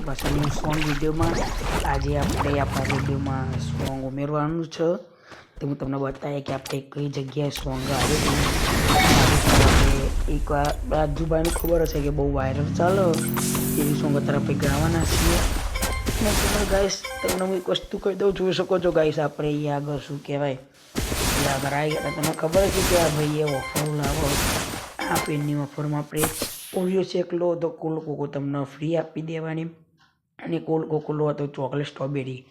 પાછા new song વિડીયોમાં. આજે આપણે આપણા વિડીયોમાં સોંગ ઉમેરવાનું છે. તો હું તમને બતાવીએ કે આપણે કઈ જગ્યાએ સોંગ આવ્યું હતું. એકવાર રાજુભાઈનું ખબર હશે કે બહુ વાયરલ ચાલે એવી સોંગ અત્યારે આપણે ગાવાના છીએ. અને તમે ગાઈસ તમને હું એક વસ્તુ કહી દઉં, જોઈ શકો છો ગાઈસ આપણે અહીંયા આગળ શું કહેવાય આગળ આવી ગયા. તમને ખબર છે કે આ ભાઈએ ઓફર લાવો, આ પેનની ઓફરમાં આપણે ઓરિયો શેક લો તો કોલ્ડ કોકો તમને ફ્રી આપી દેવાની, અને કોલ્ડ કોકો લો તો ચોકલેટ સ્ટ્રોબેરી.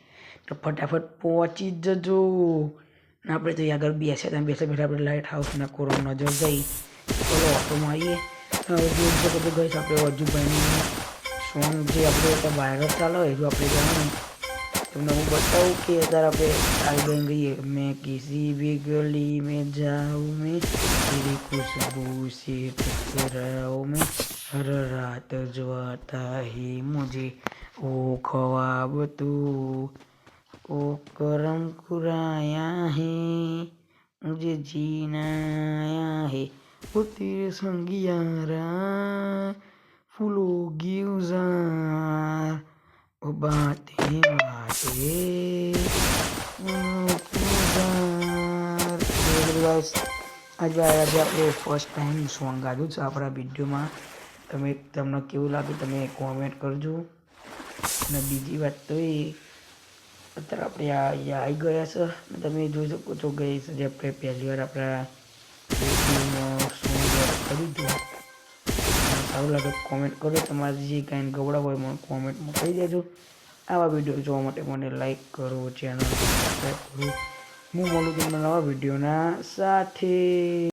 તો ફટાફટ પહોંચી જ જજો. ને આપણે તો આગળ બેઠા આપણે લાઇટ હાઉસના કોરો નજર જઈ ચલો ઓટોમાં આવીએ. જોઈ શકો તો ગઈ આપણે અજુભાઈનું સોંગ જે આપણે વાયરલ ચાલે એ આપણે જવાનું તમને હું बताऊँ कि अगर आप आई गई मैं किसी भी गली में जाऊँ मैं तेरी खुशबू से टकराऊँ मैं हर रात जो आता है मुझे वो ख्वाब तू ओ करम कुराया है मुझे जीना आया है वो तेरे संग यारा फूलों की उजार वो बातें આજે આપણે ફર્સ્ટ ટાઈમ સોંગ ગાધું છે આપણા વિડીયોમાં. તમને કેવું લાગ્યું તમે કોમેન્ટ કરજો. અને બીજી વાત તો એ અત્યારે આપણે અહીંયા આવી ગયા છે. તમે જોઈ શકો છો ગઈ જે આપણે પહેલી વાર આપણા વિડીયોમાં સોંગ કર્યું હતું. સારું લાગે કોમેન્ટ કરો. તમારે જે કાંઈ ગવડા હોય મને કોમેન્ટમાં કહી દેજો. આવા વિડીયો જોવા માટે મને લાઈક કરો, ચેનલ સબસ્ક્રાઈબ કરો. હું મળું તમને નવા વિડીયોના સાથે.